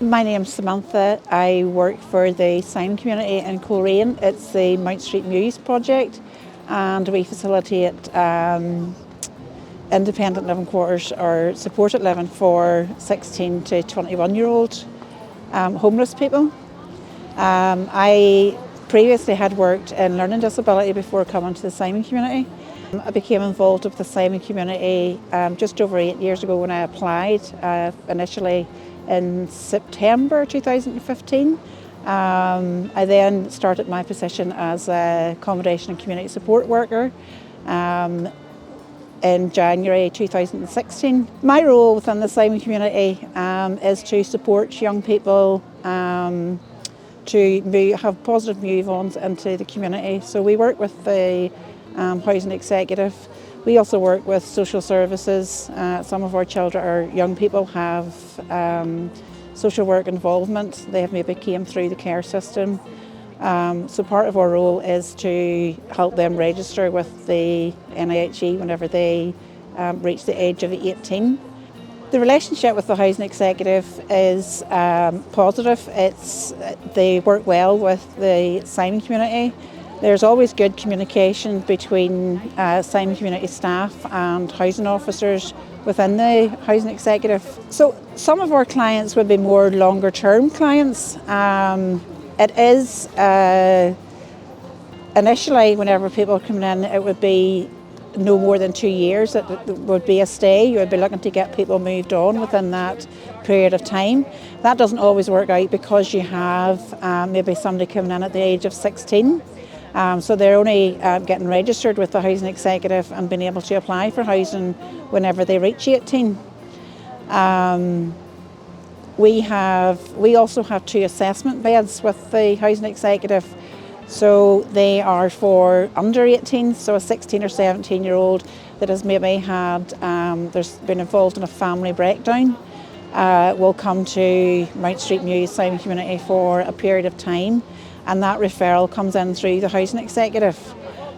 My name's Samantha. I work for the Simon community in Coleraine. It's the Mount Street Mews project, and we facilitate independent living quarters or supported living for 16 to 21-year-old homeless people. I previously had worked in learning disability before coming to the Simon community. I became involved with the Simon community just over 8 years ago when I applied, initially in September 2015. I then started my position as a accommodation and community support worker in January 2016. My role within the Simon community is to support young people to have positive move-ons into the community. So we work with the housing executive. We also work with social services. Some of our children or young people have social work involvement. They have maybe came through the care system. So part of our role is to help them register with the NIHE whenever they reach the age of 18. The relationship with the housing executive is positive. They work well with the Simon community. There's always good communication between Simon community staff and housing officers within the housing executive. So some of our clients would be more longer term clients. It is initially, whenever people are coming in, it would be no more than 2 years. It would be a stay. You would be looking to get people moved on within that period of time. That doesn't always work out because you have maybe somebody coming in at the age of 16. So they're only getting registered with the housing executive and being able to apply for housing whenever they reach 18. We also have 2 assessment beds with the housing executive. So they are for under 18, so a 16 or 17-year-old that has maybe had, there's been involved in a family breakdown, will come to Mount Street Mews Simon community for a period of time, and that referral comes in through the housing executive.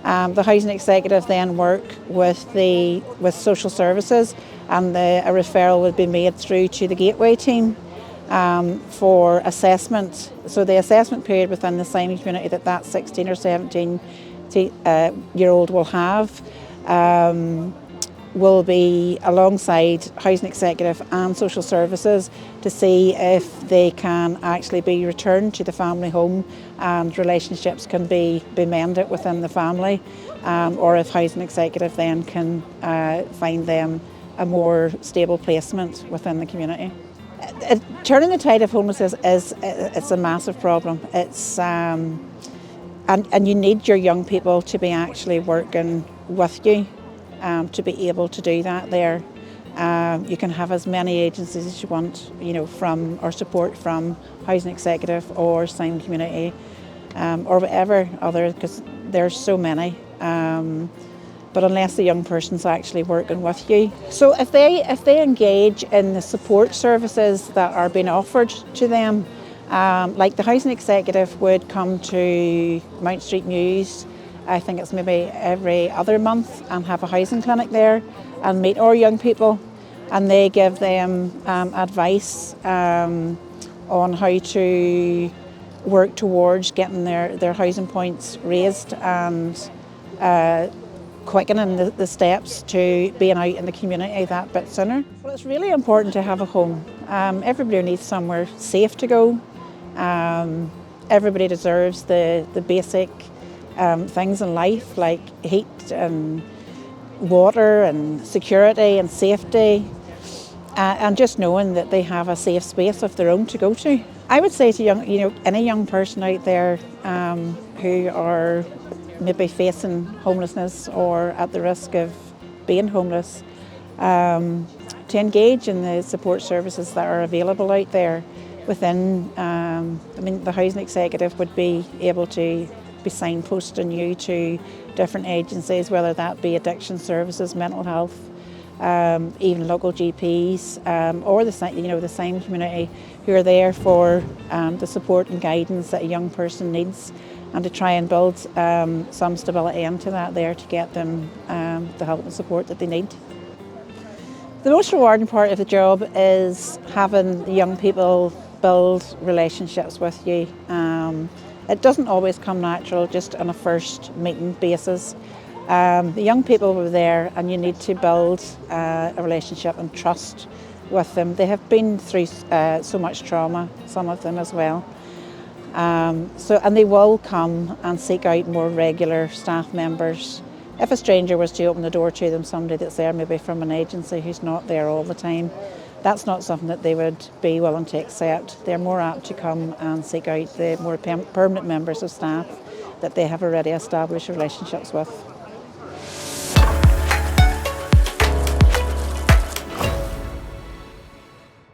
The housing executive then work with social services, and a referral would be made through to the gateway team for assessment. So the assessment period within the Simon community that 16 or 17-year-old will have will be alongside housing executive and social services to see if they can actually be returned to the family home and relationships can be mended within the family, or if housing executive then can find them a more stable placement within the community. Turning the tide of homelessness it's a massive problem. It's and you need your young people to be actually working with you to be able to do that there. You can have as many agencies as you want, from or support from housing executive or Simon community or whatever other, because there's so many. But unless the young person's actually working with you. So if they engage in the support services that are being offered to them, like the housing executive would come to Mount Street Mews, I think it's maybe every other month, and have a housing clinic there and meet our young people, and they give them advice on how to work towards getting their housing points raised and quickening the steps to being out in the community that bit sooner. Well, it's really important to have a home. Everybody needs somewhere safe to go. Everybody deserves the basic things in life like heat and water and security and safety, and just knowing that they have a safe space of their own to go to. I would say to any young person out there who are maybe facing homelessness or at the risk of being homeless, to engage in the support services that are available out there within. The housing executive would be able to be signposting you to different agencies, whether that be addiction services, mental health, even local GPs, or the Simon community, who are there for the support and guidance that a young person needs, and to try and build some stability into that there to get them the help and support that they need. The most rewarding part of the job is having the young people build relationships with you. It doesn't always come natural, just on a first meeting basis. The young people were there, and you need to build a relationship and trust with them. They have been through so much trauma, some of them as well. And they will come and seek out more regular staff members. If a stranger was to open the door to them, somebody that's there maybe from an agency who's not there all the time, that's not something that they would be willing to accept. They're more apt to come and seek out the more permanent members of staff that they have already established relationships with.